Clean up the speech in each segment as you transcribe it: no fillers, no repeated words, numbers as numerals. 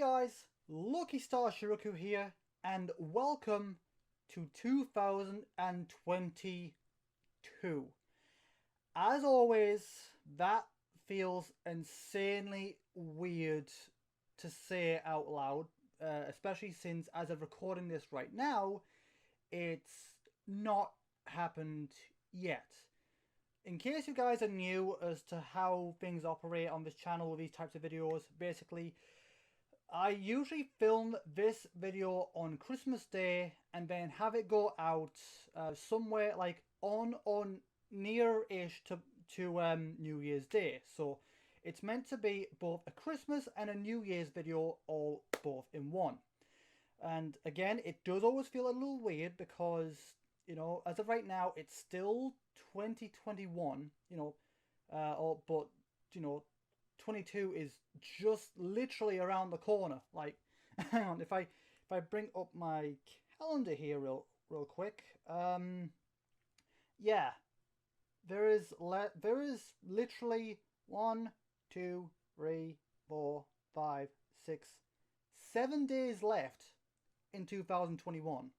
guys, Lucky Star Shi-Roku here, and welcome to 2022. As always, that feels insanely weird to say out loud, especially since as of recording this right now, it's not happened yet. In case you guys are new as to how things operate on this channel with these types of videos, basically, I usually film this video on Christmas Day and then have it go out somewhere like on near-ish to New Year's Day. So it's meant to be both a Christmas and a New Year's video, all both in one. And again, it does always feel a little weird because, you know, as of right now, it's still 2021, but, you know, 22 is just literally around the corner. Like, hang on, if I bring up my calendar here real quick, yeah, there is literally 1, 2, 3, 4, 5, 6, 7 days left in 2021.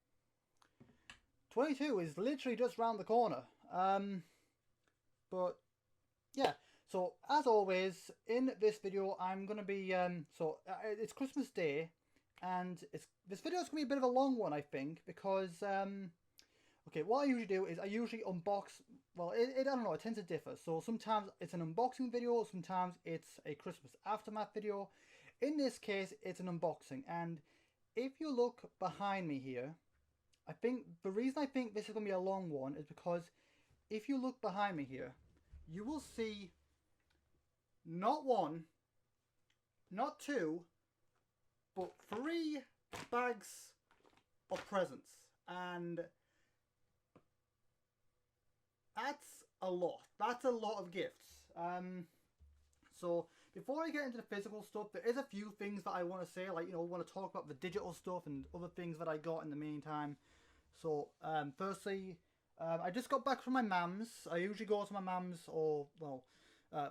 22 is literally just around the corner. But yeah. So, as always, in this video, I'm going to be, it's Christmas Day, and this video is going to be a bit of a long one, I think, because, okay, what I usually do is I usually unbox, well, I don't know, it tends to differ. So, sometimes it's an unboxing video, sometimes it's a Christmas aftermath video. In this case, it's an unboxing, and if you look behind me here, I think, the reason I think this is going to be a long one is because if you look behind me here, you will see not one, not two, but 3 bags of presents. And that's a lot. That's a lot of gifts. So before I get into the physical stuff, there is a few things that I want to say. Like, you know, I want to talk about the digital stuff and other things that I got in the meantime. So, firstly, I just got back from my mum's. I usually go to my mum's or, well,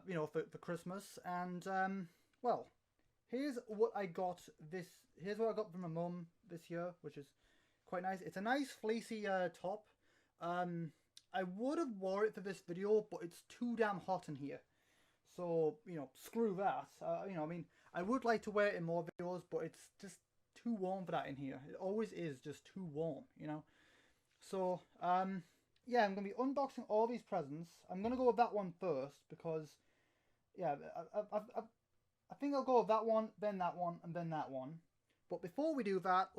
you know, for Christmas, and well, here's what I got from my mum this year, which is quite nice. It's a nice fleecy top. I would have wore it for this video, but it's too damn hot in here, so, you know, screw that. You know, I mean, I would like to wear it in more videos, but it's just too warm for that in here. It always is just too warm, you know. So yeah, I'm going to be unboxing all these presents. I'm going to go with that one first because, yeah, I think I'll go with that one, then that one, and then that one. But before we do that,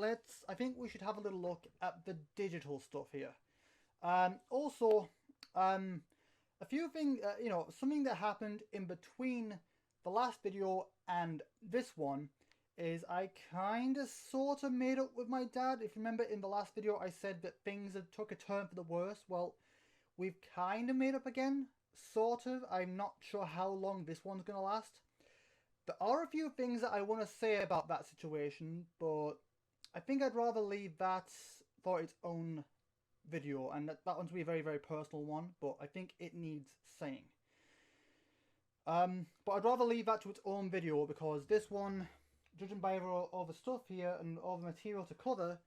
I think we should have a little look at the digital stuff here. Also, a few things, you know, something that happened in between the last video and this one is I kind of sort of made up with my dad. If you remember in the last video I said that things had took a turn for the worse. Well, we've kind of made up again, sort of. I'm not sure how long this one's going to last. There are a few things that I want to say about that situation, but I think I'd rather leave that for its own video, and that one's going to be a very, very personal one, but I think it needs saying. But I'd rather leave that to its own video because this one, judging by all the stuff here and all the material to cover,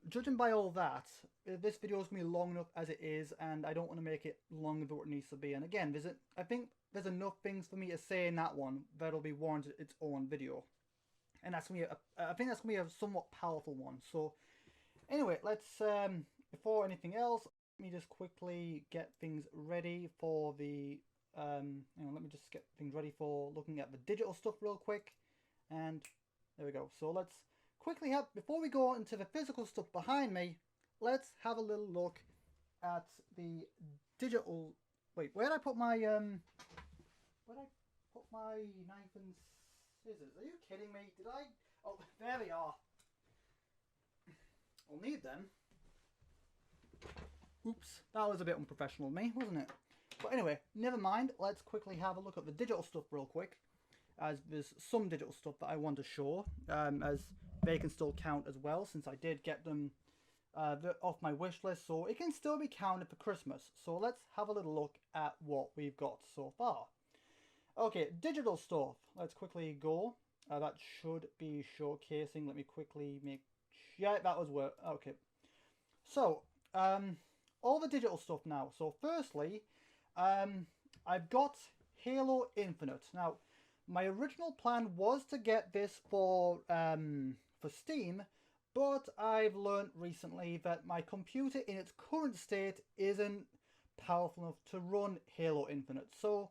judging by all that, this video is going to be long enough as it is, and I don't want to make it longer than what it needs to be. And again, I think there's enough things for me to say in that one that'll be warranted its own video. And that's going to be I think that's going to be a somewhat powerful one. So anyway, let's, before anything else, let me just quickly get things ready for the, let me just get things ready for looking at the digital stuff real quick. And there we go. So let's quickly have, before we go into the physical stuff behind me, let's have a little look at the digital. Wait, where did I put my knife and scissors? Are you kidding me? Did I? Oh, there they are. I'll need them. Oops, that was a bit unprofessional of me, wasn't it? But anyway, never mind. Let's quickly have a look at the digital stuff real quick, as there's some digital stuff that I want to show, as they can still count as well, since I did get them off my wish list, so it can still be counted for Christmas. So let's have a little look at what we've got so far. Okay, digital stuff. Let's quickly go. That should be showcasing. Let me quickly make... Yeah, that was work. Okay. So, all the digital stuff now. So, firstly, I've got Halo Infinite. Now, my original plan was to get this for Steam, but I've learned recently that my computer in its current state isn't powerful enough to run Halo Infinite. So,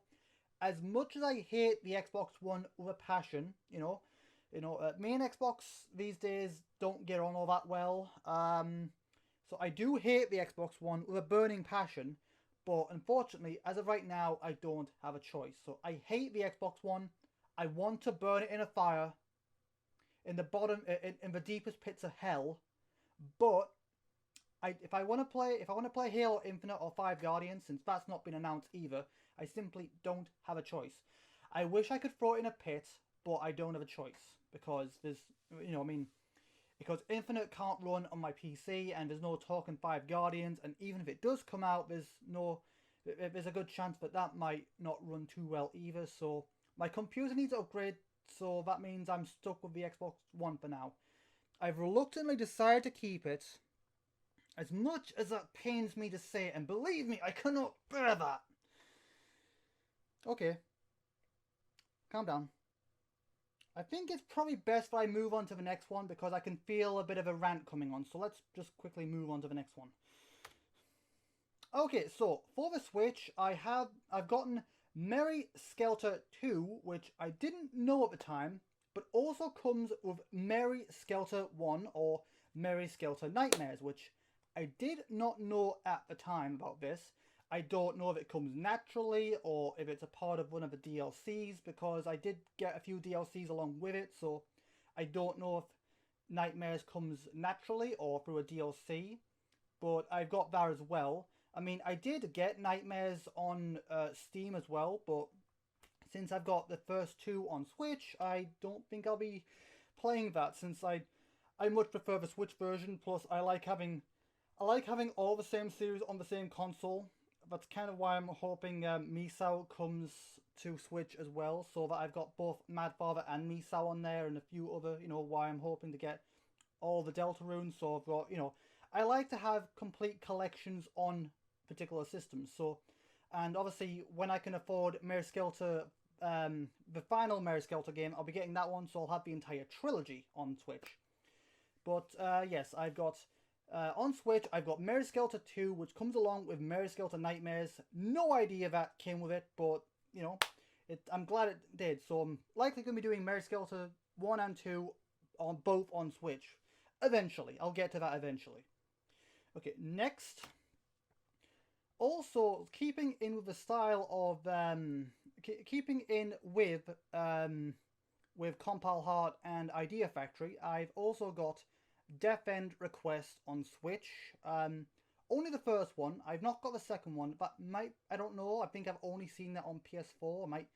as much as I hate the Xbox One with a passion, me and Xbox these days don't get on all that well. So I do hate the Xbox One with a burning passion, but unfortunately, as of right now, I don't have a choice. So I hate the Xbox One. I want to burn it in a fire, in the bottom, in the deepest pits of hell. But if I want to play Halo Infinite or 5 Guardians, since that's not been announced either, I simply don't have a choice. I wish I could throw it in a pit, but I don't have a choice because there's, because Infinite can't run on my PC, and there's no talking 5 Guardians, and even if it does come out, there's a good chance that might not run too well either. So my computer needs to upgrade, so that means I'm stuck with the Xbox One for now. I've reluctantly decided to keep it, as much as that pains me to say, and believe me, I cannot bear that. Okay, calm down. I think it's probably best if I move on to the next one because I can feel a bit of a rant coming on. So let's just quickly move on to the next one. Okay, so for the Switch, I've gotten Merry Skelter 2, which I didn't know at the time, but also comes with Merry Skelter 1 or Merry Skelter Nightmares, which I did not know at the time about this. I don't know if it comes naturally or if it's a part of one of the DLCs, because I did get a few DLCs along with it, so I don't know if Nightmares comes naturally or through a DLC, but I've got that as well. I mean, I did get Nightmares on Steam as well, but since I've got the first two on Switch, I don't think I'll be playing that, since I much prefer the Switch version. Plus, I like having all the same series on the same console. That's kind of why I'm hoping Misao comes to Switch as well, so that I've got both Mad Father and Misao on there, and a few other, why I'm hoping to get all the Deltarunes. So I've got, I like to have complete collections on particular systems. So, and obviously when I can afford Merry Skelter, the final Merry Skelter game, I'll be getting that one, so I'll have the entire trilogy on Switch. But yes, I've got... on Switch, I've got Merry Skelter 2, which comes along with Merry Skelter Nightmares. No idea that came with it, but, I'm glad it did. So I'm likely going to be doing Merry Skelter 1 and 2 on both on Switch. Eventually. I'll get to that eventually. Okay, next. Also, keeping in with the style of, keeping in with Compile Heart and Idea Factory, I've also got Death End Request on Switch. Only the first one. I've not got the second one, but I don't know. I think I've only seen that on PS4. I might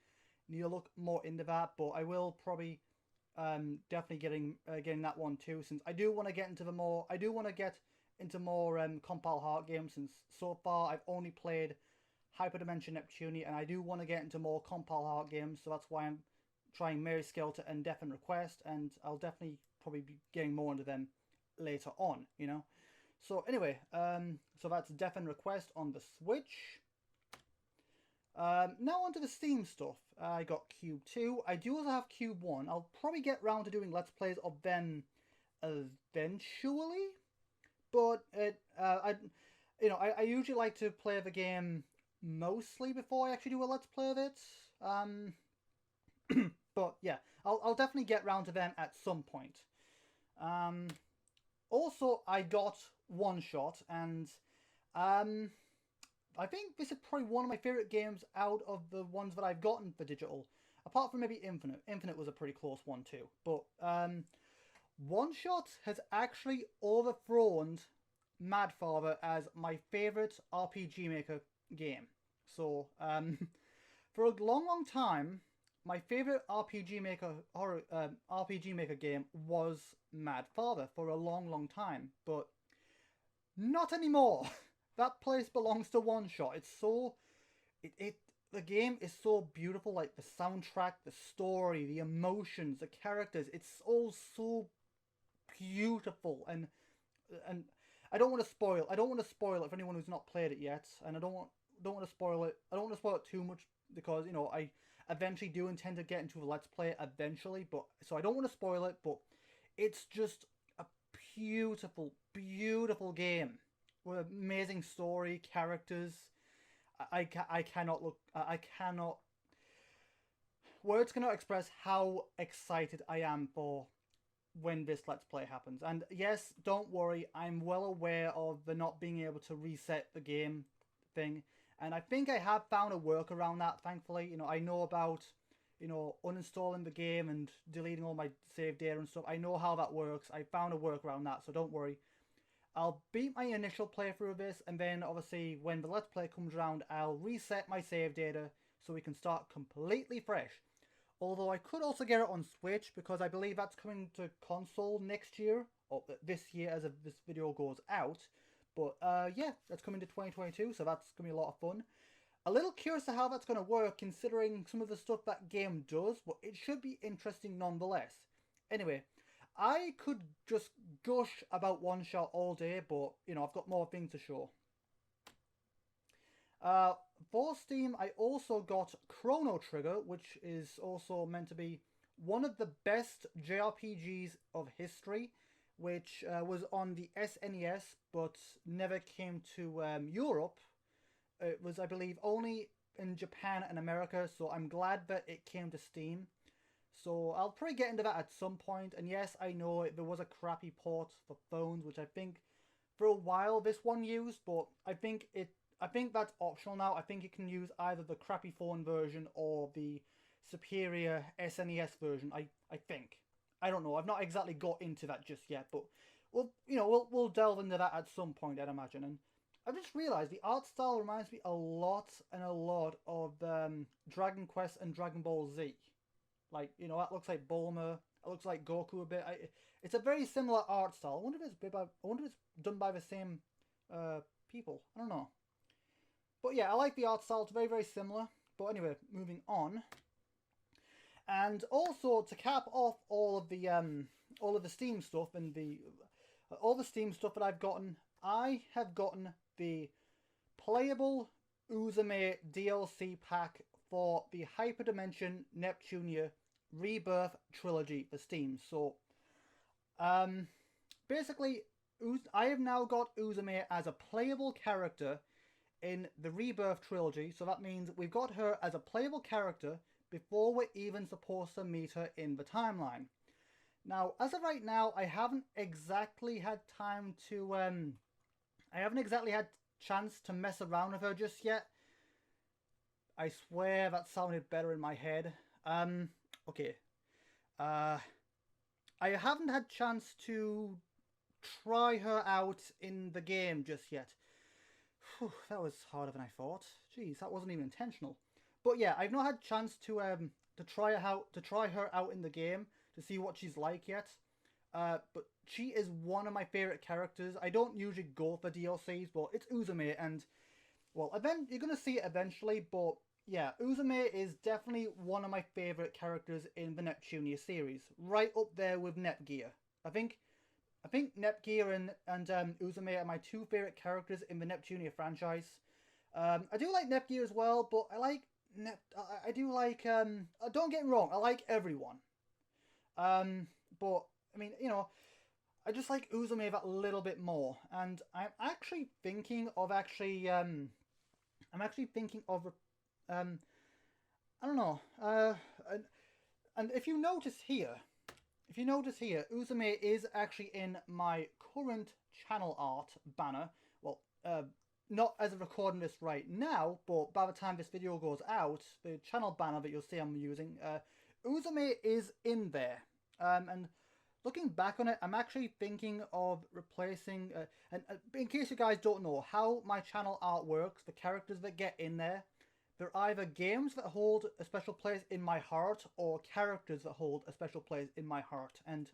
need to look more into that, but I will probably definitely getting that one too, since I do want to get into more Compile Heart games, since so far I've only played Hyperdimension Neptunia, and I do want to get into more Compile Heart games, so that's why I'm trying Merry Skelter and Death End Request, and I'll definitely probably be getting more into them later on, So anyway, so that's Death End Request on the Switch. Now onto the Steam stuff. I got Cube 2. I do also have Cube 1. I'll probably get round to doing Let's Plays of them eventually. But I usually like to play the game mostly before I actually do a Let's Play of it. But yeah, I'll definitely get round to them at some point. Also, I got One Shot, and I think this is probably one of my favourite games out of the ones that I've gotten for digital. Apart from maybe Infinite. Infinite was a pretty close one too. But One Shot has actually overthrown Mad Father as my favourite RPG Maker game. So, for a long, long time, my favourite RPG Maker game was Mad Father for a long, long time, but not anymore. That place belongs to One Shot. It's so... the game is so beautiful, like the soundtrack, the story, the emotions, the characters. It's all so beautiful, and I don't want to spoil. I don't want to spoil it for anyone who's not played it yet, and I don't want to spoil it. I don't want to spoil it too much because I eventually do intend to get into a let's play eventually, but so I don't want to spoil it. But it's just a beautiful, beautiful game with amazing story, characters. I cannot look. I cannot. Words cannot express how excited I am for when this Let's Play happens. And yes, don't worry, I'm well aware of the not being able to reset the game thing. And I think I have found a workaround that, thankfully. I know about, uninstalling the game and deleting all my save data and stuff. I know how that works. I found a workaround that, so don't worry. I'll beat my initial playthrough of this, and then obviously when the Let's Play comes around, I'll reset my save data so we can start completely fresh. Although I could also get it on Switch because I believe that's coming to console next year, or this year as this video goes out. But yeah, that's coming to 2022, so that's going to be a lot of fun. A little curious to how that's going to work considering some of the stuff that game does, but it should be interesting nonetheless. Anyway, I could just gush about One Shot all day, but I've got more things to show. For Steam, I also got Chrono Trigger, which is also meant to be one of the best JRPGs of history, which was on the SNES, but never came to Europe. It was, I believe, only in Japan and America, so I'm glad that it came to Steam. So I'll probably get into that at some point, and yes, I know there was a crappy port for phones, which I think for a while this one used, but I think that's optional now. I think you can use either the crappy phone version or the superior SNES version. I think. I don't know. I've not exactly got into that just yet, but we'll delve into that at some point, I'd imagine. And I've just realised the art style reminds me a lot of Dragon Quest and Dragon Ball Z. Like, that looks like Bulma. It looks like Goku a bit. It's a very similar art style. I wonder if it's done by the same people. I don't know. But yeah, I like the art style. It's very, very similar. But anyway, moving on. And also to cap off all of the Steam stuff and all the Steam stuff that I've gotten, I have gotten the playable Uzume DLC pack for the Hyperdimension Neptunia Rebirth Trilogy for Steam. So, basically, I have now got Uzume as a playable character in the Rebirth Trilogy. So that means we've got her as a playable character before we're even supposed to meet her in the timeline. Now, as of right now, I haven't exactly had time to, I haven't exactly had chance to mess around with her just yet. I swear that sounded better in my head. Okay. I haven't had chance to try her out in the game just yet. Whew, that was harder than I thought. Jeez, that wasn't even intentional. But yeah, I've not had chance to try her out in the game to see what she's like yet. But she is one of my favorite characters. I don't usually go for DLCs, but it's Uzume, and well, you're gonna see it eventually. But yeah, Uzume is definitely one of my favorite characters in the Neptunia series, right up there with Netgear. I think Netgear and Uzume are my two favorite characters in the Neptunia franchise. I do like Netgear as well, but I like I do like don't get me wrong, I like everyone. But I mean, I just like Uzume that little bit more, and I'm actually thinking of I don't know, and if you notice here, Uzume is actually in my current channel art banner. Well, not as of recording this right now, but by the time this video goes out, the channel banner that you'll see I'm using, Uzume is in there. And looking back on it, I'm actually thinking of replacing, and in case you guys don't know how my channel art works, the characters that get in there, they're either games that hold a special place in my heart or characters that hold a special place in my heart. And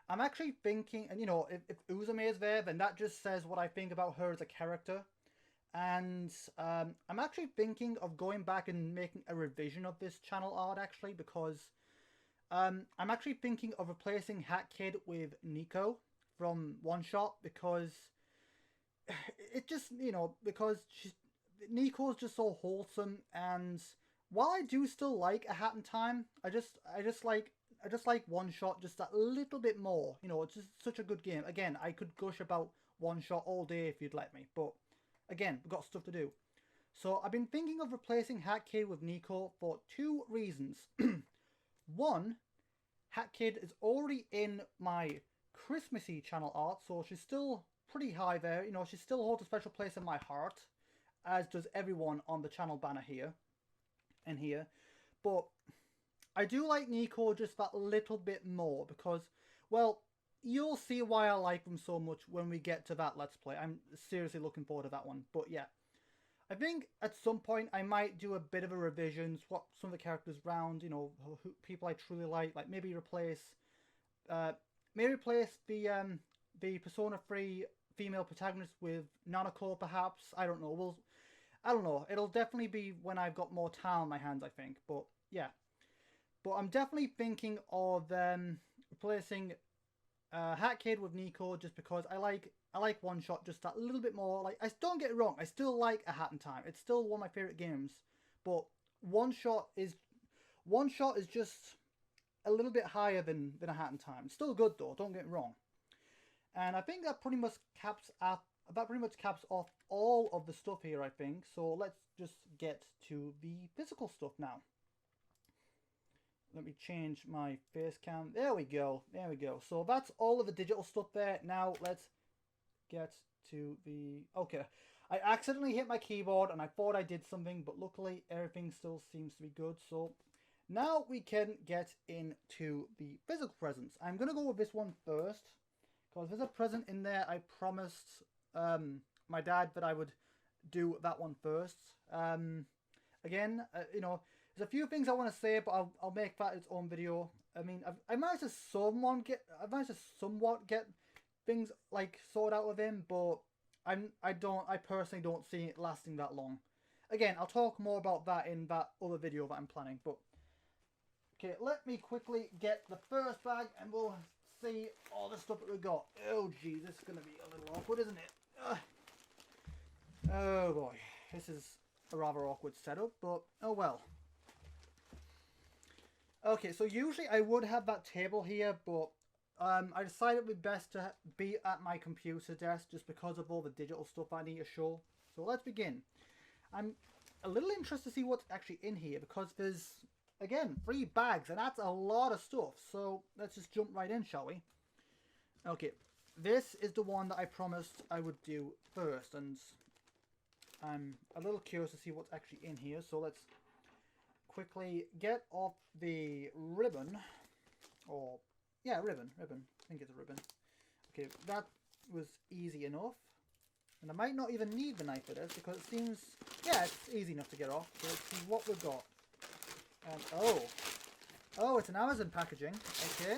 I'm actually thinking, and if Uzume is there, then that just says what I think about her as a character. And I'm actually thinking of going back and making a revision of this channel art actually, because I'm actually thinking of replacing Hat Kid with Nico from One Shot, because it just, you know, because Nico's just so wholesome, and while I do still like A Hat in Time, I just like One Shot just that little bit more. You know, it's just such a good game. Again, I could gush about One Shot all day if you'd let me, but again, we've got stuff to do. So I've been thinking of replacing Hat Kid with Nico for two reasons. One, Hat Kid is already in my Christmassy channel art, so she's still pretty high there. You know, she still holds a special place in my heart, as does everyone on the channel banner here and here. But I do like Nico just that little bit more because, well, you'll see why I like them so much when we get to that Let's Play. I'm seriously looking forward to that one. But yeah, I think at some point I might do a bit of a revision, swap some of the characters around, you know, people I truly like maybe replace the Persona 3 female protagonist with Nanako perhaps. I don't know. I don't know. It'll definitely be when I've got more time on my hands, I think. But yeah. But I'm definitely thinking of replacing Hat Kid with Nico, just because I like One Shot just that little bit more. Like, don't get it wrong, I still like A Hat in Time. It's still one of my favorite games. But One Shot is just a little bit higher than A Hat in Time. It's still good though. Don't get me wrong. And I think that pretty much caps off all of the stuff here, I think. So let's just get to the physical stuff now. Let me change my face cam. There we go. There we go. So that's all of the digital stuff there. Now let's get to the... Okay. I accidentally hit my keyboard and I thought I did something, but luckily everything still seems to be good. So now we can get into the physical presents. I'm going to go with this one first, because there's a present in there. I promised my dad that I would do that one first. Again, you know, there's a few things I want to say, but I'll make that its own video. I mean, I managed to somewhat get things like sorted out with him, but I personally don't see it lasting that long. Again, I'll talk more about that in that other video that I'm planning. But okay, let me quickly get the first bag, and we'll see all the stuff that we got. Oh geez, this is gonna be a little awkward, isn't it? Oh boy, this is a rather awkward setup, but oh well. Okay, so usually I would have that table here, but I decided it would be best to be at my computer desk just because of all the digital stuff I need to show. So let's begin. I'm a little interested to see what's actually in here, because there's, again, 3 bags, and that's a lot of stuff. So let's just jump right in, shall we? Okay, this is the one that I promised I would do first, and I'm a little curious to see what's actually in here. So let's quickly get off the ribbon, or yeah, ribbon. I think it's a ribbon. Okay, that was easy enough, and I might not even need the knife for this, because it seems, yeah, it's easy enough to get off. So let's see what we've got. Oh, it's an Amazon packaging. Okay,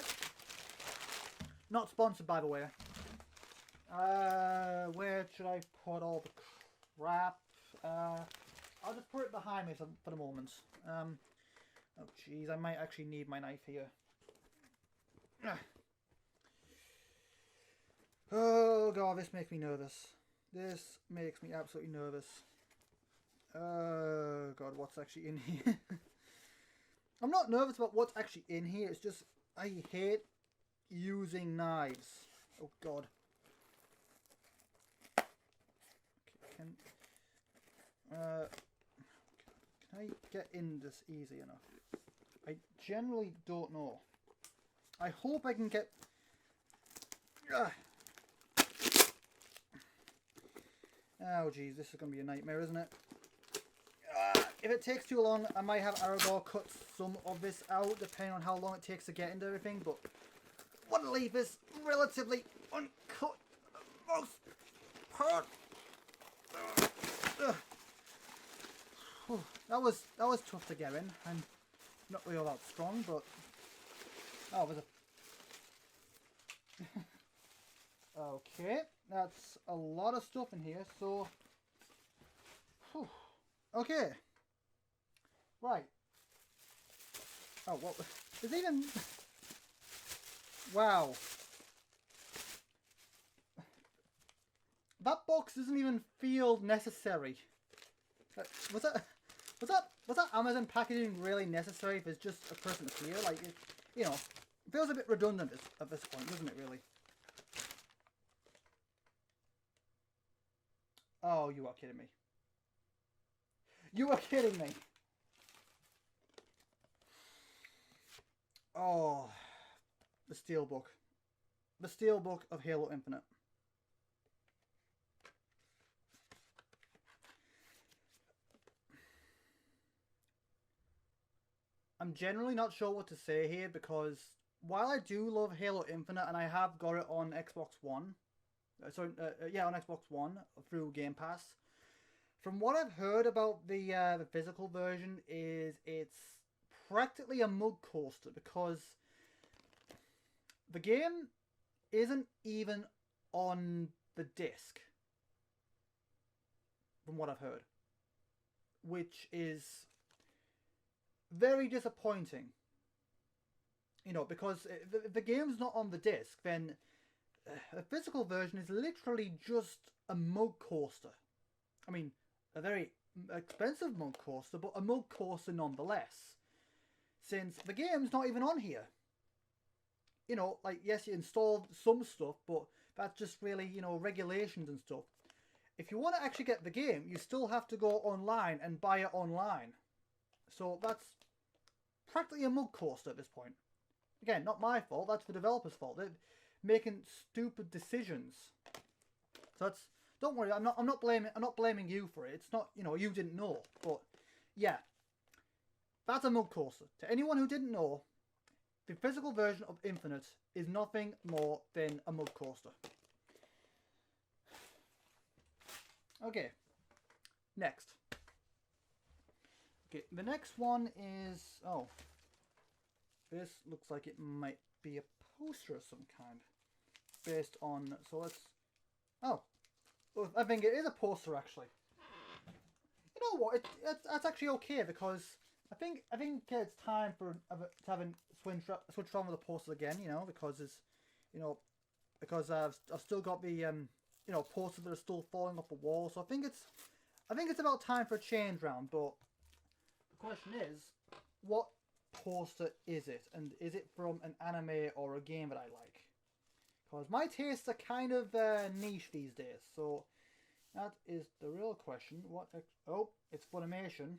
not sponsored, by the way. Where should I put all the crap? I'll just put it behind me for the moment. Oh jeez, I might actually need my knife here. Oh god, this makes me nervous. This makes me absolutely nervous. Oh god, what's actually in here? I'm not nervous about what's actually in here, it's just I hate using knives. Oh god. Okay, can I get in this easy enough? I generally don't know. I hope I can get... Oh geez, this is going to be a nightmare, isn't it? If it takes too long, I might have Aragorn cut some of this out, depending on how long it takes to get into everything, but I want to leave this relatively uncut most part. That was tough to get in. I'm not really all that strong, but oh, there's a okay. That's a lot of stuff in here. So Whew. Okay. Right. Oh, what? There's even... Wow. That box doesn't even feel necessary. Was that Amazon packaging really necessary if it's just a person here? Like, it, you know, it feels a bit redundant at this point, doesn't it, really? Oh, you are kidding me. You are kidding me. Oh, the Steelbook. The Steelbook of Halo Infinite. I'm generally not sure what to say here because while I do love Halo Infinite and I have got it on Xbox One, on Xbox One through Game Pass, from what I've heard about the physical version is it's practically a mug coaster because the game isn't even on the disc, from what I've heard, which is very disappointing. You know, because if the game's not on the disc, then the physical version is literally just a mug coaster. I mean, a very expensive mug coaster, but a mug coaster nonetheless. Since the game's not even on here. You know, like, yes, you installed some stuff, but that's just really, you know, regulations and stuff. If you want to actually get the game, you still have to go online and buy it online. So that's practically a mug coaster at this point. Again, not my fault, that's the developer's fault. They're making stupid decisions. So that's, don't worry, I'm not blaming you for it. It's not, you know, you didn't know. But yeah. That's a mug coaster. To anyone who didn't know, the physical version of Infinite is nothing more than a mug coaster. Okay. Next. Okay, the next one is... Oh. This looks like it might be a poster of some kind. Based on... So let's... Oh. I think it is a poster, actually. You know what? That's actually okay, because... I think it's time for to have a switch on with the posters again, you know, because it's, you know, because I've still got the you know, posters that are still falling off the wall. So I think it's about time for a change round. But the question is, what poster is it, and is it from an anime or a game that I like? Because my tastes are kind of niche these days. So that is the real question. What? Oh, it's Funimation.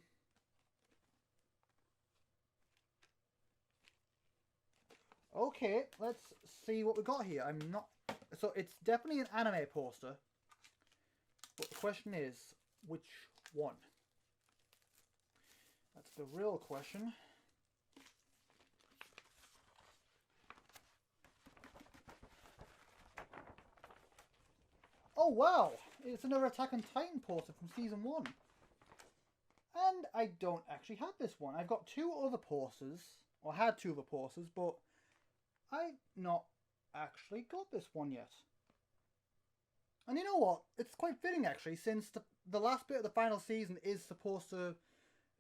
Okay, let's see what we got here. So it's definitely an anime poster. But the question is, which one? That's the real question. Oh wow! It's another Attack on Titan poster from Season 1. And I don't actually have this one. I've got two other posters, or had two other posters, but I've not actually got this one yet. And you know what? It's quite fitting actually, since the last bit of the final season is supposed to,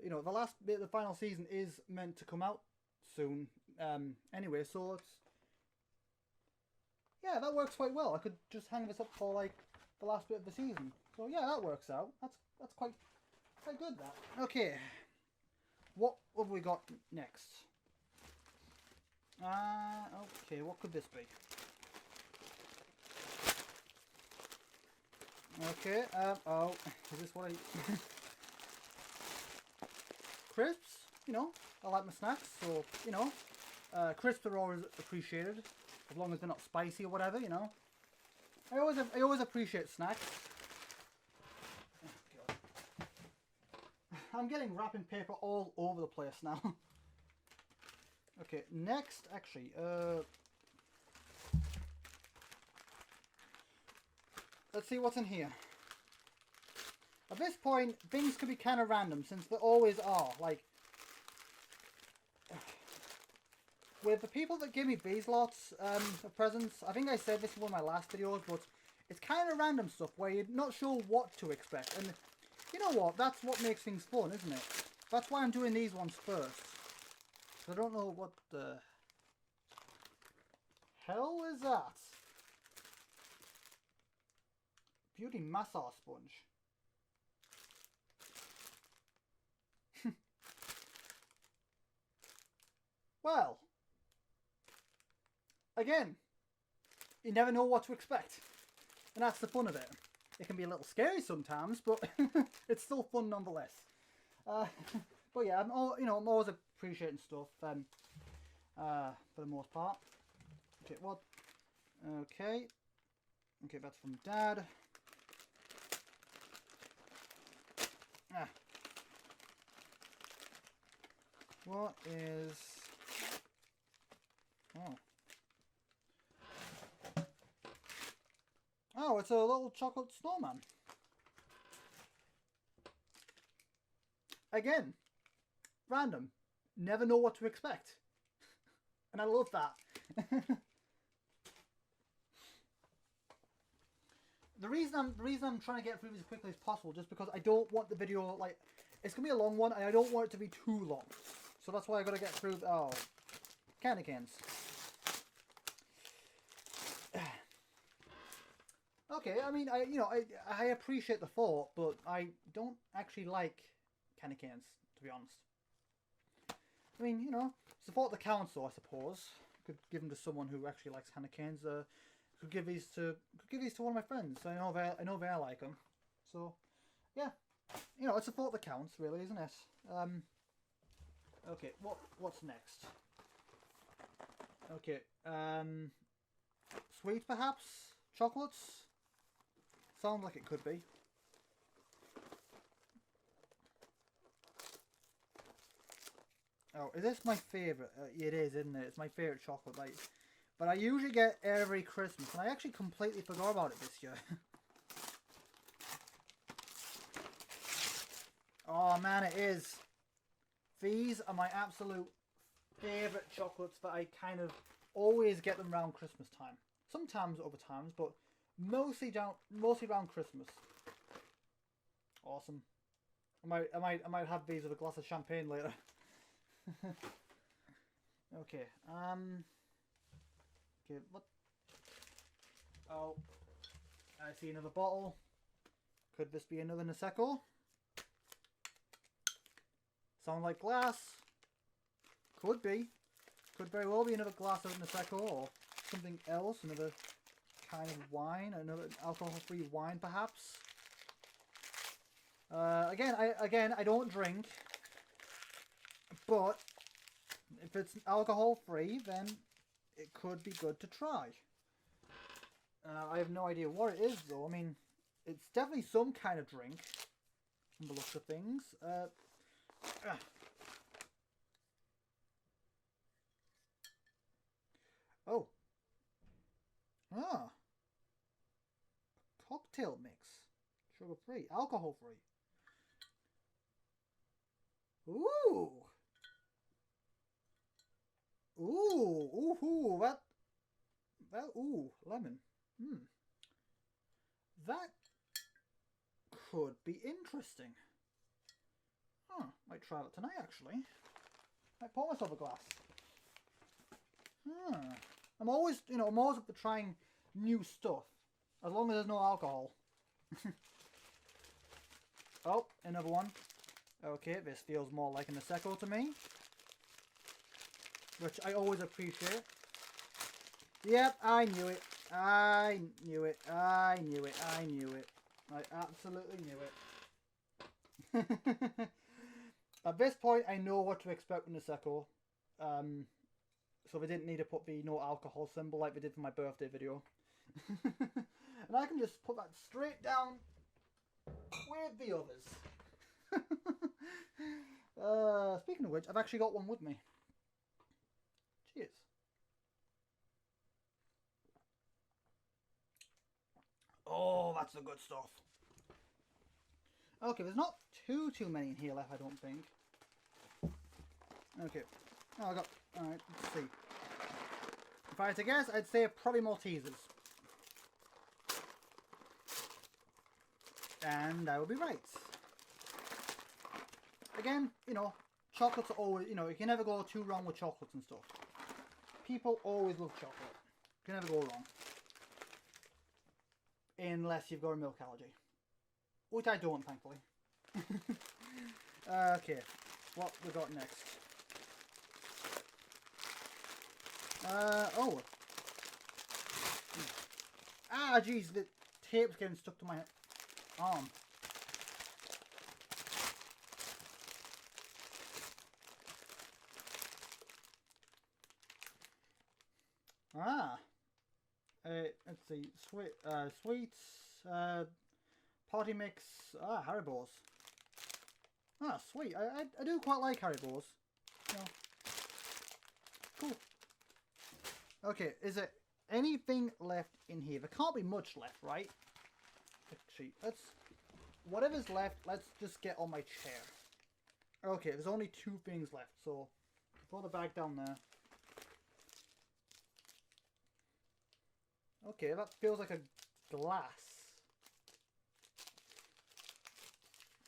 you know, the last bit of the final season is meant to come out soon. Anyway, so it's, yeah, that works quite well. I could just hang this up for like the last bit of the season. So yeah, that works out. That's quite good. That. Okay. What have we got next? Okay, what could this be? Okay, oh, is this what I... Crisps, you know, I like my snacks, so, you know, crisps are always appreciated, as long as they're not spicy or whatever, you know. I always appreciate snacks. Oh, God. I'm getting wrapping paper all over the place now. Okay, next, actually, let's see what's in here. At this point, things could be kind of random, since they always are. Like, with the people that give me these lots of presents, I think I said this in one of my last videos, but it's kind of random stuff where you're not sure what to expect. And You know what? That's what makes things fun, isn't it? That's why I'm doing these ones first. I don't know what the hell is that? Beauty massage sponge. Well, again, you never know what to expect. And that's the fun of it. It can be a little scary sometimes, but it's still fun nonetheless. But yeah, I'm always appreciating stuff for the most part. Okay, what? Okay, that's from Dad. What is? Oh, it's a little chocolate snowman. Again, random. Never know what to expect. And I love that. The reason I'm trying to get through this as quickly as possible, just because I don't want the video, like, it's going to be a long one, and I don't want it to be too long. So that's why I got to get through, candy cans. Okay, I mean, I appreciate the thought, but I don't actually like candy cans, to be honest. I mean, support the council, I suppose. Could give them to someone who actually likes candy cans. Could give these to one of my friends. I know they like them. So, yeah, it's a thought that counts, really, isn't it? Okay, what's next? Okay, sweet perhaps, chocolates. Sounds like it could be. Oh, is this my favourite? It is, isn't it? It's my favourite chocolate, like. But I usually get every Christmas, and I actually completely forgot about it this year. Oh man, it is. These are my absolute favourite chocolates that I kind of always get them around Christmas time. Sometimes other times, but mostly around Christmas. Awesome. I might have these with a glass of champagne later. Okay. Okay. What? Oh, I see another bottle. Could this be another Niseko? Sound like glass. Could be. Could very well be another glass of Niseko or something else. Another kind of wine. Another alcohol-free wine, perhaps. Again, I don't drink. But if it's alcohol-free, then it could be good to try. I have no idea what it is, though. I mean, it's definitely some kind of drink, from the looks of things. Oh. Ah. Cocktail mix. Sugar-free. Alcohol-free. Ooh. Ooh. Ooh. Ooh. Lemon. That could be interesting. Huh. Might try that tonight, actually. Might pour myself a glass. I'm always up for trying new stuff, as long as there's no alcohol. Oh, another one. Okay, this feels more like a Niseko to me, which I always appreciate. Yep, I knew it. I knew it. I knew it. I knew it. I absolutely knew it. At this point, I know what to expect with Niseko. So they didn't need to put the no alcohol symbol like they did for my birthday video. And I can just put that straight down with the others. Speaking of which, I've actually got one with me. Cheers. Oh, that's the good stuff. Okay, there's not too many in here left, I don't think. Okay. Oh, I got... Alright, let's see. If I had to guess, I'd say probably Maltesers. And I will be right. again, you know, chocolates are always, you know, you can never go too wrong with chocolates and stuff. People always love chocolate. You can never go wrong. Unless you've got a milk allergy. Which I don't, thankfully. Okay, what we got next? Oh. Ah, jeez, the tape's getting stuck to my arm. Ah. Let's see, sweets, party mix, Haribos. Ah, sweet. I do quite like Haribos. You know. Cool. Okay, is there anything left in here? There can't be much left, right? Actually, whatever's left, let's just get on my chair. Okay, there's only 2 things left, so throw the bag down there. Okay, that feels like a glass.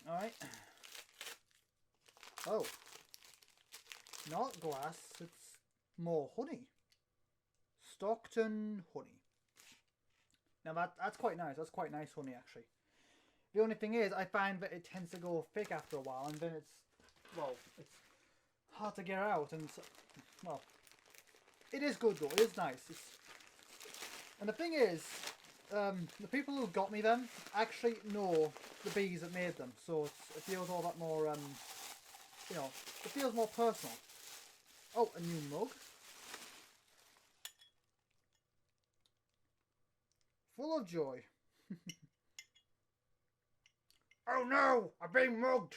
Alright. Oh. Not glass, it's more honey. Stockton honey. Now that's quite nice. That's quite nice honey, actually. The only thing is, I find that it tends to go thick after a while, and then it's hard to get out, and so, well, it is good though. It is nice. And the thing is, the people who got me them actually know the bees that made them, so it feels all that more, you know, it feels more personal. Oh, a new mug. Full of joy. Oh no, I'm being mugged.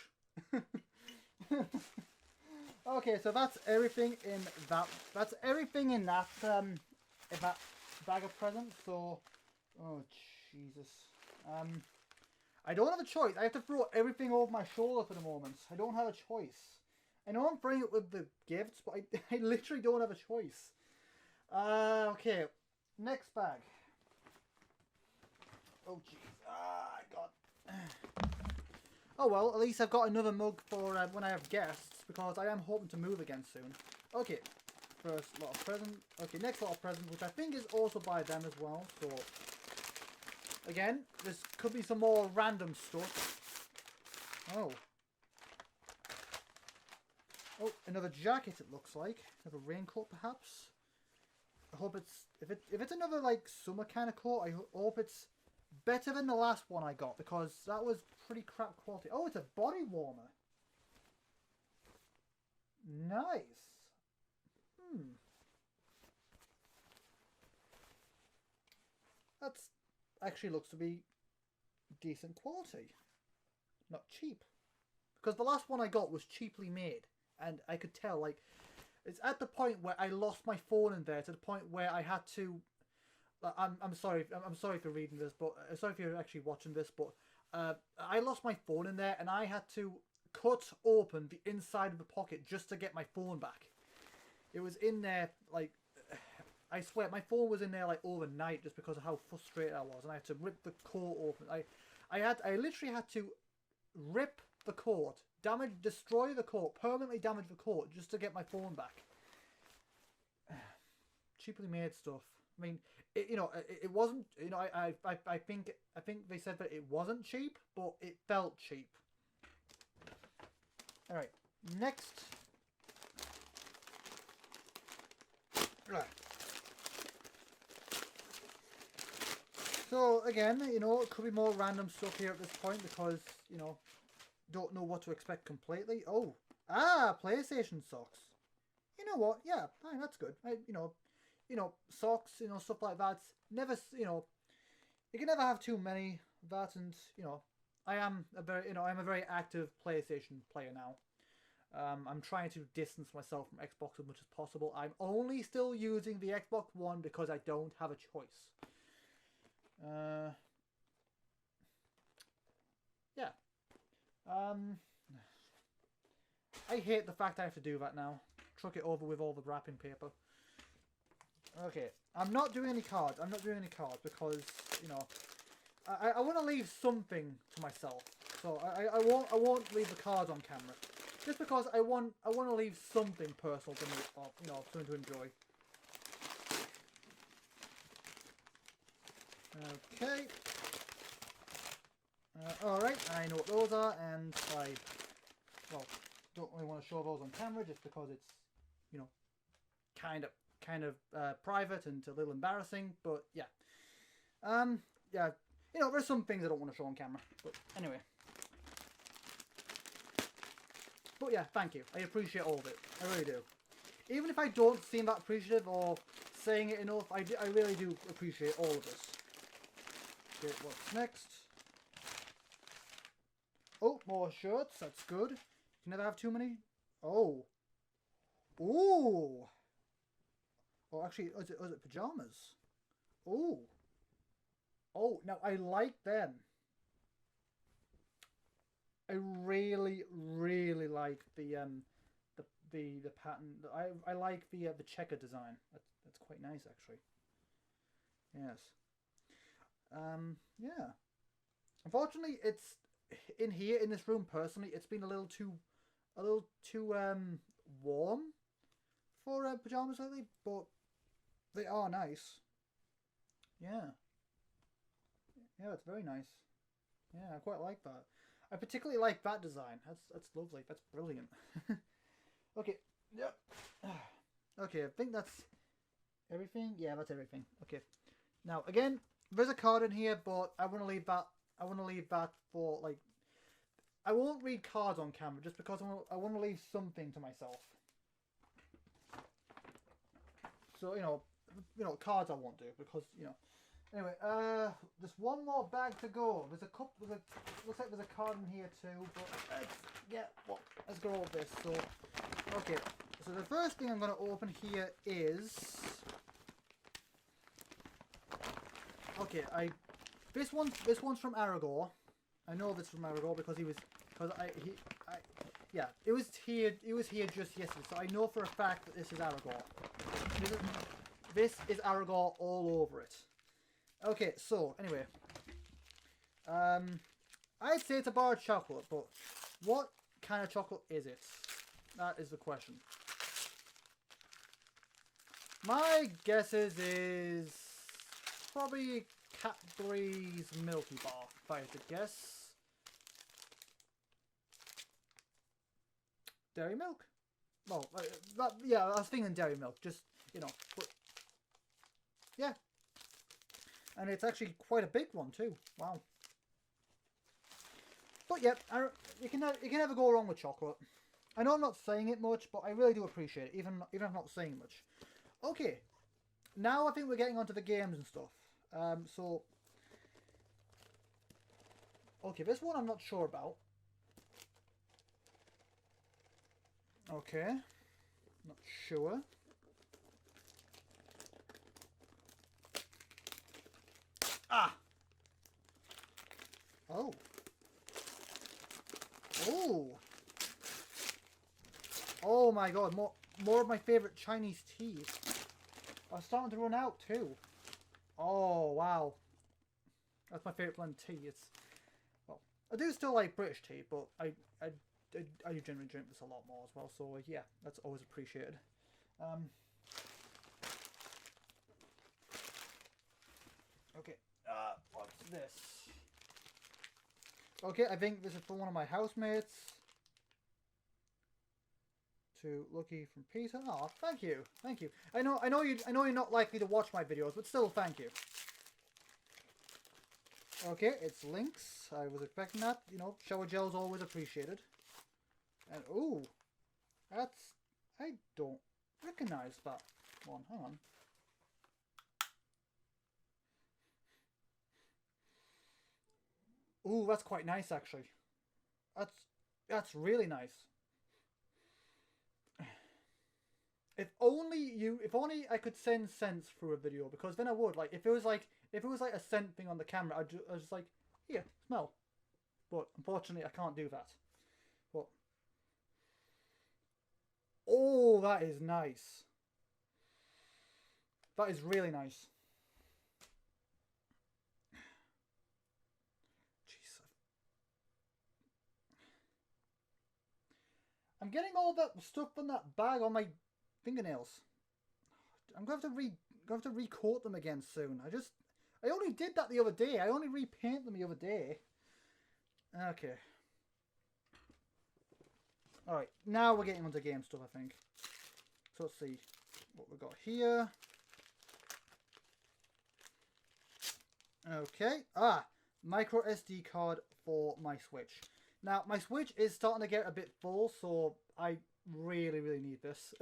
Okay, so that's everything in that. That's everything in that bag of presents. So, oh Jesus. I don't have a choice. I have to throw everything over my shoulder for the moment. I don't have a choice. I know I'm throwing it with the gifts, but I literally don't have a choice. Okay, next bag. Oh jeez. I got. Oh well, at least I've got another mug for when I have guests, because I am hoping to move again soon. Okay, first lot of present. Okay, next lot of present, which I think is also by them as well. So again, this could be some more random stuff. Oh. Oh, another jacket it looks like. Another raincoat perhaps. I hope it's if it's another like summer kind of coat, I hope it's better than the last one I got, because that was pretty crap quality. Oh, it's a body warmer. Nice. That's actually looks to be decent quality. Not cheap. Because the last one I got was cheaply made. And I could tell, like, it's at the point where I lost my phone in there, to the point where I had to... I'm sorry for reading this, but sorry if you're actually watching this, but I lost my phone in there, and I had to cut open the inside of the pocket just to get my phone back. It was in there, like, I swear, my phone was in there like overnight just because of how frustrated I was, and I had to rip the coat open. I literally had to rip the coat, destroy the coat, permanently damage the coat just to get my phone back. Cheaply made stuff. I mean, it wasn't. You know, I think they said that it wasn't cheap, but it felt cheap. All right, next. Right. So again, you know, it could be more random stuff here at this point, because you know, don't know what to expect completely. Oh, PlayStation socks. You know what? Yeah, that's good. You know, socks, you know, stuff like that. Never, you know, you can never have too many of that. And you know, I'm a very active PlayStation player now. I'm trying to distance myself from Xbox as much as possible. I'm only still using the Xbox One because I don't have a choice. Yeah. I hate the fact I have to do that now. Truck it over with all the wrapping paper. Okay, I'm not doing any cards. I'm not doing any cards because, you know, I want to leave something to myself. So I won't leave the cards on camera. just because I want to leave something personal to me, or you know, something to enjoy. Okay. Alright, I know what those are, and I, well, don't really want to show those on camera just because it's, you know, kind of private and a little embarrassing, but yeah. Yeah, you know, there's some things I don't want to show on camera, but anyway. But yeah, thank you. I appreciate all of it. I really do. Even if I don't seem that appreciative or saying it enough, I really do appreciate all of this. Okay, what's next? Oh, more shirts. That's good. You can never have too many. Oh. Ooh. Oh, actually, is it pajamas? Ooh. Oh, now I like them. I really, really like the pattern. I like the checker design. That's quite nice actually. Yes. Yeah. Unfortunately, it's in here in this room. Personally, it's been a little too warm for pajamas lately, but they are nice. Yeah. Yeah, it's very nice. Yeah, I quite like that. I particularly like that design. That's lovely. That's brilliant. Okay. Yep. Okay, I think that's everything. Yeah, that's everything. Okay. Now again, there's a card in here, but I want to leave that. I want to leave that for like. I won't read cards on camera just because I want to leave something to myself. So you know, cards I won't do because you know. Anyway, there's one more bag to go. There's a couple. Looks like there's a card in here too. But let's go over this. So, okay. So the first thing I'm going to open here is. Okay, this one's from Aragorn. I know this from Aragorn because yeah, it was here just yesterday. So I know for a fact that this is Aragorn. This is Aragorn all over it. Okay, so anyway, I'd say it's a bar of chocolate, but what kind of chocolate is it? That is the question. My guesses is probably Cadbury's Milky Bar, if I had to guess. Dairy milk? Well, yeah, I was thinking dairy milk, just, you know, but, yeah. And it's actually quite a big one too. Wow. But yeah, you can never go wrong with chocolate. I know I'm not saying it much, but I really do appreciate it, even if I'm not saying much. Okay, now I think we're getting onto the games and stuff. So, okay, this one I'm not sure about. Okay, not sure. Ah! Oh. Oh! Oh my god, more of my favourite Chinese teas. I'm starting to run out too. Oh, wow. That's my favourite blend tea. It's, well, I do still like British tea, but I do generally drink this a lot more as well, so yeah, that's always appreciated. Okay, what's this? Okay, I think this is for one of my housemates. To Lucky from Peter. Oh, thank you, thank you. I know you're not likely to watch my videos, but still, thank you. Okay, it's Lynx. I was expecting that. You know, shower gel's always appreciated. And ooh, I don't recognize that one. Hang on. Ooh, that's quite nice actually. That's really nice. If only I could send scents through a video, because then I would, like, if it was like a scent thing on the camera, I was just like, here, smell. But unfortunately, I can't do that. But oh, that is nice. That is really nice. Jeez. I'm getting all that stuff from that bag on my fingernails. I'm going to have to recoat them again soon. I only did that the other day. I only repainted them the other day. Okay. Alright, now we're getting onto game stuff, I think. So let's see what we've got here. Okay. Micro SD card for my Switch. Now, my Switch is starting to get a bit full, so I really, really need this.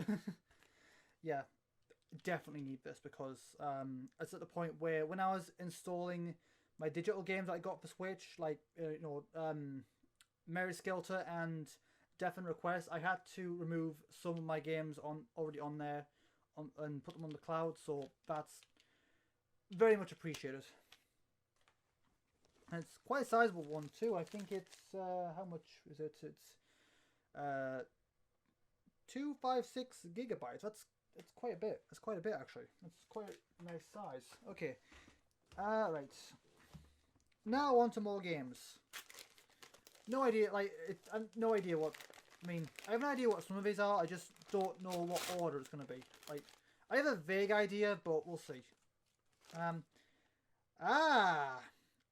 Yeah, definitely need this because it's at the point where when I was installing my digital games that I got for Switch, like, Mary Skelter and Death and Request, I had to remove some of my games already on there and put them on the cloud, so that's very much appreciated. And it's quite a sizable one too. I think it's how much is it? It's 256 gigabytes. That's quite a bit. That's quite a bit actually. That's quite a nice size. Okay. Right. Now on to more games. No idea. No idea what. I mean, I have no idea what some of these are. I just don't know what order it's going to be. Like, I have a vague idea, but we'll see.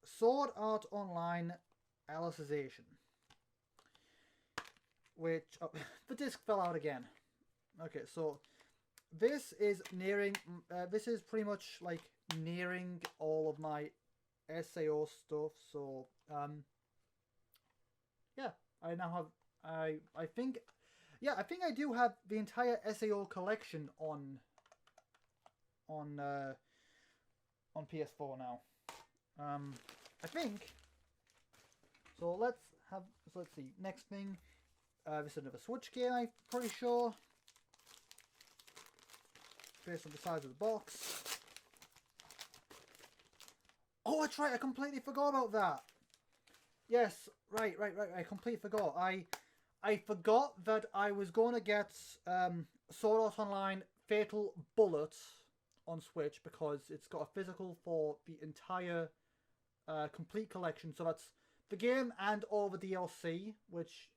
Sword Art Online Alicization. Which, the disc fell out again. Okay, so this is nearing, this is pretty much like nearing all of my SAO stuff. So, yeah, I now have, I think I do have the entire SAO collection on PS4 now. I think. So let's see. Next thing. This is another Switch game, I'm pretty sure. Based on the size of the box. Oh, that's right. I completely forgot about that. Yes, right. I completely forgot. I forgot that I was going to get Sword Art Online Fatal Bullet on Switch because it's got a physical for the entire complete collection. So that's the game and all the DLC, which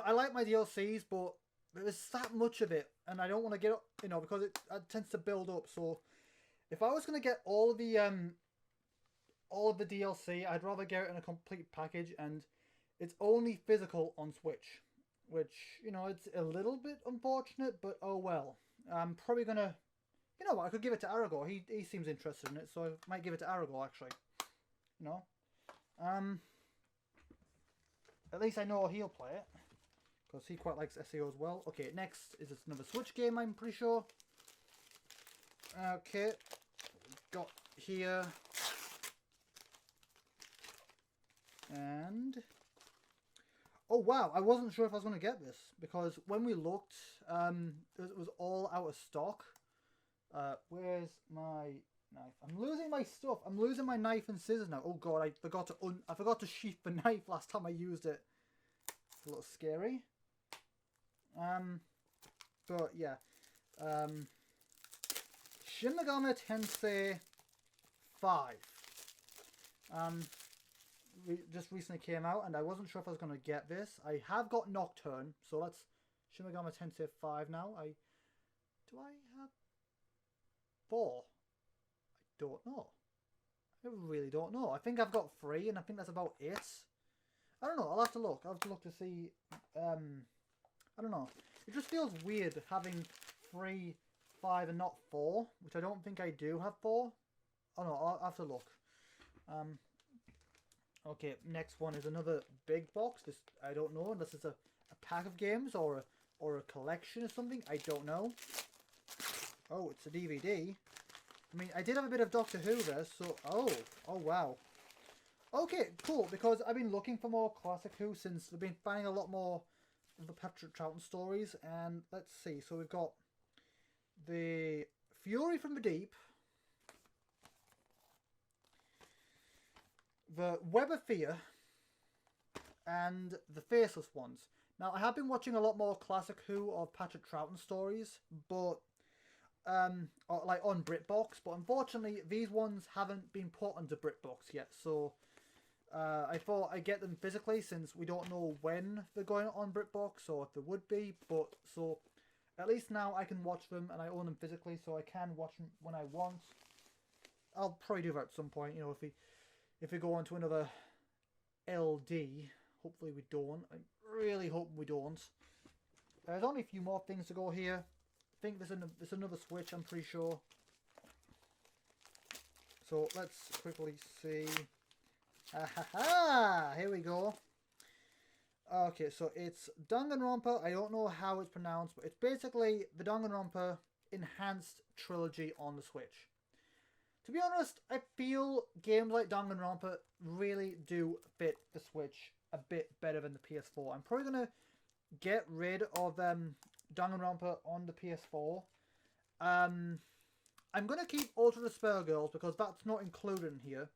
I like my DLCs, but there's that much of it, and I don't want to get because it tends to build up. So if I was going to get all of the DLC, I'd rather get it in a complete package, and it's only physical on Switch, which it's a little bit unfortunate, but oh well. I'm probably gonna, I could give it to Arago. He seems interested in it, so I might give it to Arago actually. At least I know he'll play it because he quite likes SAO as well. Okay, next is another Switch game. I'm pretty sure. Okay, got here, and oh wow, I wasn't sure if I was going to get this because when we looked, it was all out of stock. Where's my knife? I'm losing my stuff. I'm losing my knife and scissors now. Oh god, I forgot to sheath the knife last time I used it. It's a little scary. But yeah. Shin Megami Tensei 5. Just recently came out, and I wasn't sure if I was going to get this. I have got Nocturne, so that's Shin Megami Tensei 5 now. Do I have 4? I don't know. I really don't know. I think I've got 3, and I think that's about it. I don't know. I'll have to look. I'll have to look to see. I don't know. It just feels weird having 3, 5, and not 4, which I don't think I do have 4. Oh no, I'll have to look. Okay, next one is another big box. This I don't know unless it's a pack of games or a collection or something. I don't know. Oh, it's a DVD. I mean, I did have a bit of Doctor Who there, so oh wow. Okay, cool. Because I've been looking for more classic Who since I've been finding a lot more of the Patrick Troughton stories, and let's see. So we've got the Fury from the Deep, the Web of Fear, and the Faceless Ones. Now, I have been watching a lot more classic Who of Patrick Troughton stories, but like on BritBox, but unfortunately these ones haven't been put onto BritBox yet. So I thought I'd get them physically since we don't know when they're going on BritBox or if they would be, but so at least now I can watch them and I own them physically, so I can watch them when I want. I'll probably do that at some point, you know, if we go on to another LD. Hopefully we don't. I'm really hoping we don't. There's only a few more things to go here. I think there's another Switch, I'm pretty sure. So let's quickly see. Ah, here we go. Okay, so it's Danganronpa. I don't know how it's pronounced, but it's basically the Danganronpa Enhanced Trilogy on the Switch. To be honest, I feel games like Danganronpa really do fit the Switch a bit better than the PS4. I'm probably going to get rid of Danganronpa on the PS4. I'm going to keep Ultra Despair Girls because that's not included in here.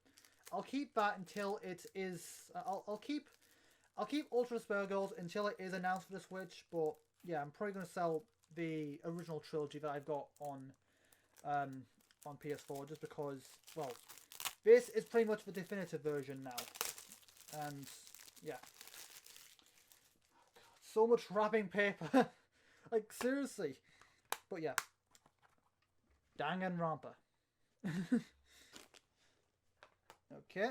I'll keep that until it is... I'll keep Ultra Despair Girls until it is announced for the Switch, but yeah, I'm probably going to sell the original trilogy that I've got on PS4 just because, well, this is pretty much the definitive version now. And yeah. So much wrapping paper. Like, seriously. But yeah. Danganronpa. Okay.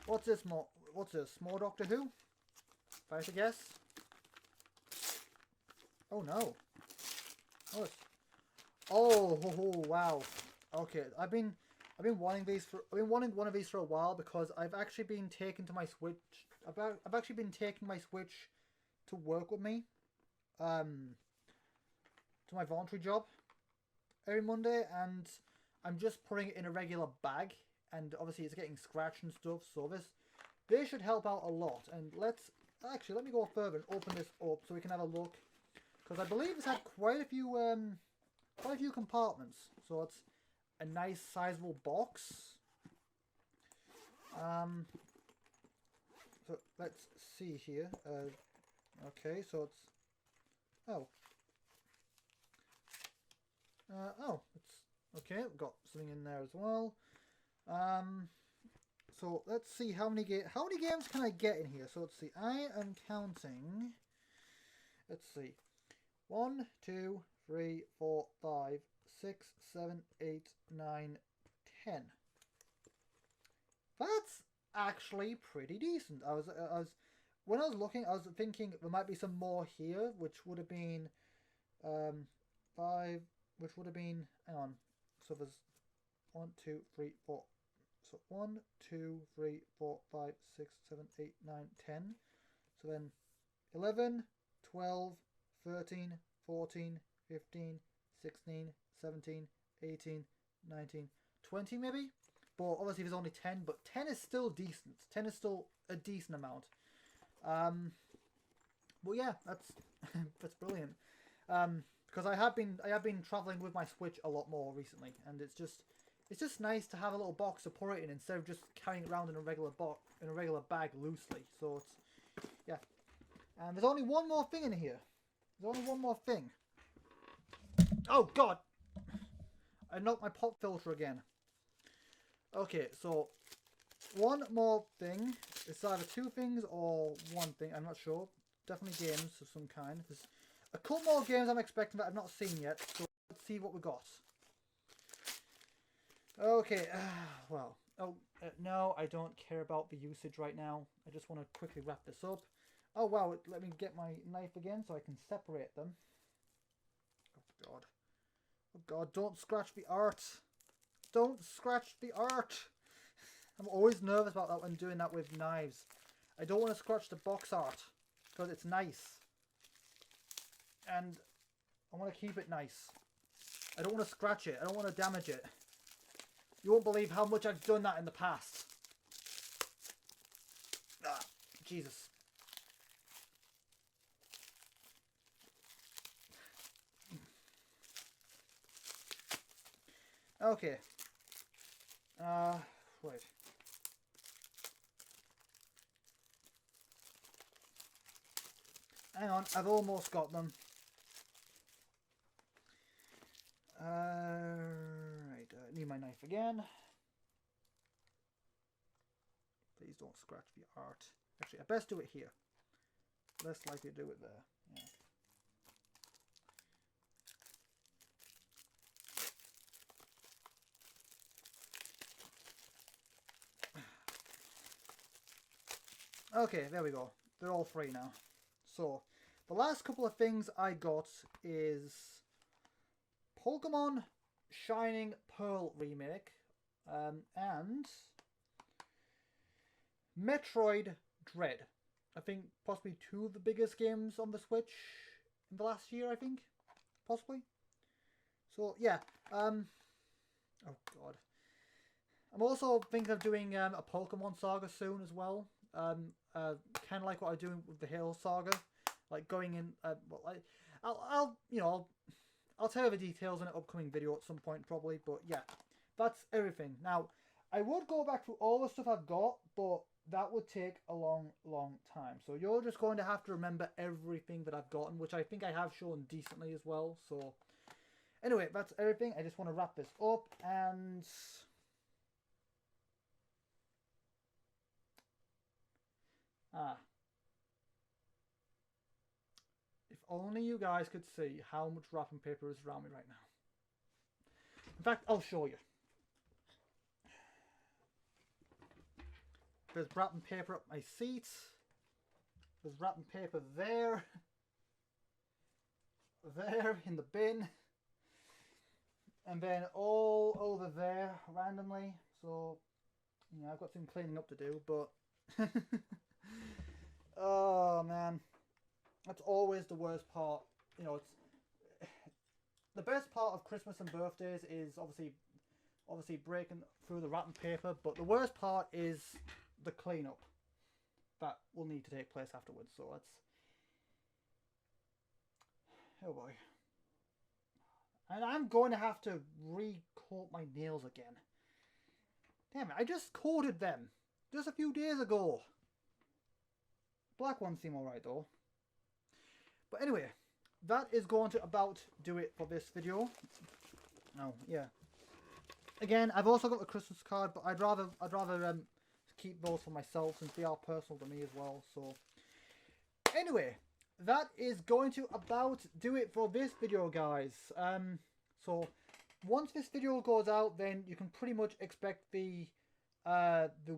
What's this more? What's this? More Doctor Who? If I had to guess. Oh no. Oh, wow. Okay, I've been wanting one of these for a while because I've actually been taking to my Switch. I've actually been taking my Switch to work with me. To my voluntary job every Monday, and I'm just putting it in a regular bag, and obviously it's getting scratched and stuff, so this should help out a lot. And let me go further and open this up so we can have a look, because I believe it's had quite a few compartments, so it's a nice sizable box. So let's see here. Okay, so it's it's okay. We've got something in there as well. So let's see how many games can I get in here. So let's see. I am counting. Let's see. 1, 2, 3, 4, 5, 6, 7, 8, 9, 10. That's actually pretty decent. When I was looking, I was thinking there might be some more here, which would have been 5, which would have been, hang on, so there's 1, 2, 3, 4, so 1, 2, 3, 4, 5, 6, 7, 8, 9, 10, so then 11, 12, 13, 14, 15, 16, 17, 18, 19, 20 maybe? But obviously there's only 10, but 10 is still decent. 10 is still a decent amount. But yeah, that's brilliant. Because I have been traveling with my Switch a lot more recently, and it's just nice to have a little box to pour it in instead of just carrying it around in a regular bag loosely. So it's, yeah. And there's only one more thing in here. There's only one more thing. Oh god! I knocked my pop filter again. Okay, so one more thing. It's either 2 things or 1 thing. I'm not sure. Definitely games of some kind. There's a couple more games I'm expecting that I've not seen yet. So let's see what we got. Okay. Well. Oh no, I don't care about the usage right now. I just want to quickly wrap this up. Oh wow! Let me get my knife again so I can separate them. Oh god. Oh god! Don't scratch the art. Don't scratch the art. I'm always nervous about that when doing that with knives. I don't want to scratch the box art because it's nice. And I want to keep it nice. I don't want to scratch it. I don't want to damage it. You won't believe how much I've done that in the past. Ah, Jesus. Okay. Right. Hang on, I've almost got them. Right, I need my knife again. Please don't scratch the art. Actually, I best do it here. Less likely to do it there. Yeah. Okay, there we go. They're all free now. So, the last couple of things I got is Pokemon Shining Pearl Remake and Metroid Dread. I think possibly two of the biggest games on the Switch in the last year, I think. Possibly. So, yeah. Oh, God. I'm also thinking of doing a Pokemon Saga soon as well. Kind of like what I'm doing with the Halo Saga. Like going in... I'll tell you the details in an upcoming video at some point probably. But, yeah. That's everything. Now, I would go back through all the stuff I've got, but that would take a long, long time. So you're just going to have to remember everything that I've gotten, which I think I have shown decently as well. So anyway, that's everything. I just want to wrap this up and... If only you guys could see how much wrapping paper is around me right now. In fact, I'll show you. There's wrapping paper up my seat. There's wrapping paper there. There in the bin. And then all over there randomly. So, you know, I've got some cleaning up to do, but... oh, man. That's always the worst part. You know, it's... The best part of Christmas and birthdays is obviously breaking through the wrapping paper, but the worst part is the cleanup that will need to take place afterwards. So it's... oh boy. And I'm going to have to re-coat my nails again. Damn it, I just coated them just a few days ago. Black ones seem alright though. But anyway, that is going to about do it for this video. Oh, yeah. Again, I've also got a Christmas card, but I'd rather keep those for myself since they are personal to me as well. So anyway, that is going to about do it for this video, guys. So once this video goes out, then you can pretty much expect the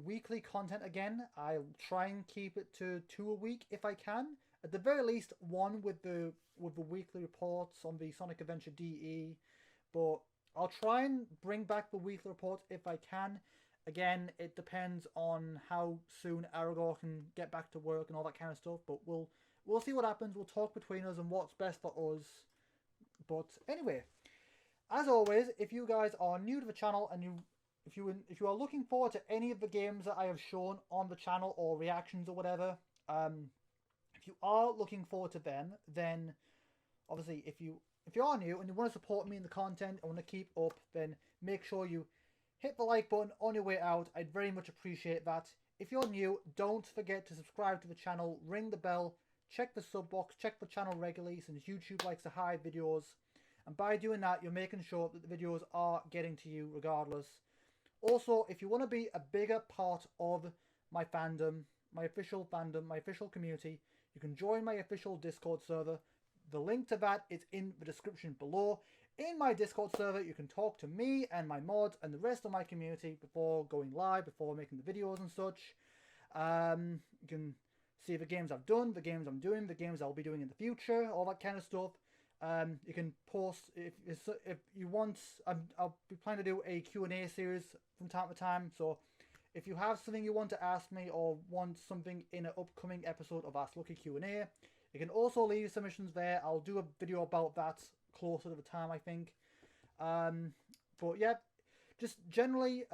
weekly content again. I'll try and keep it to 2 a week if I can. At the very least, one with the weekly reports on the Sonic Adventure DE. But I'll try and bring back the weekly reports if I can. Again, it depends on how soon Aragorn can get back to work and all that kind of stuff. But we'll see what happens. We'll talk between us and what's best for us. But anyway, as always, if you guys are new to the channel and if you are looking forward to any of the games that I have shown on the channel or reactions or whatever, if you are looking forward to them, then obviously if you are new and you want to support me in the content and want to keep up, then make sure you hit the like button on your way out. I'd very much appreciate that. If you're new, don't forget to subscribe to the channel, ring the bell, check the sub box, check the channel regularly since YouTube likes to hide videos. And by doing that, you're making sure that the videos are getting to you regardless. Also, if you want to be a bigger part of my fandom, my official community, you can join my official Discord server. The link to that is in the description below. In my Discord server, you can talk to me and my mods and the rest of my community before going live, before making the videos and such. You can see the games I've done, the games I'm doing, the games I'll be doing in the future, all that kind of stuff. You can post if you want. I'll be planning to do a Q&A series from time to time. So if you have something you want to ask me or want something in an upcoming episode of Ask Lucky Q&A, you can also leave submissions there. I'll do a video about that closer to the time, I think. But yeah, just generally,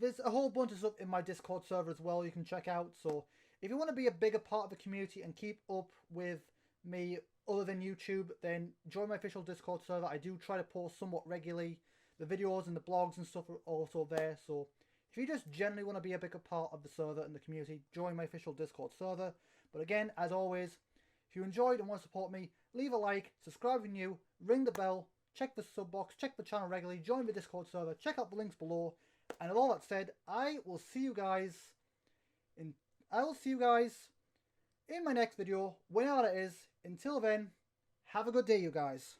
there's a whole bunch of stuff in my Discord server as well you can check out. So if you want to be a bigger part of the community and keep up with me other than YouTube, then join my official Discord server. I do try to post somewhat regularly. The videos and the blogs and stuff are also there. So if you just generally want to be a bigger part of the server and the community, join my official Discord server. But again, as always, if you enjoyed and want to support me, leave a like, subscribe if you're new, ring the bell, check the sub box, check the channel regularly, join the Discord server, check out the links below. And with all that said, I will see you guys in my next video, whenever it is. Until then, have a good day, you guys.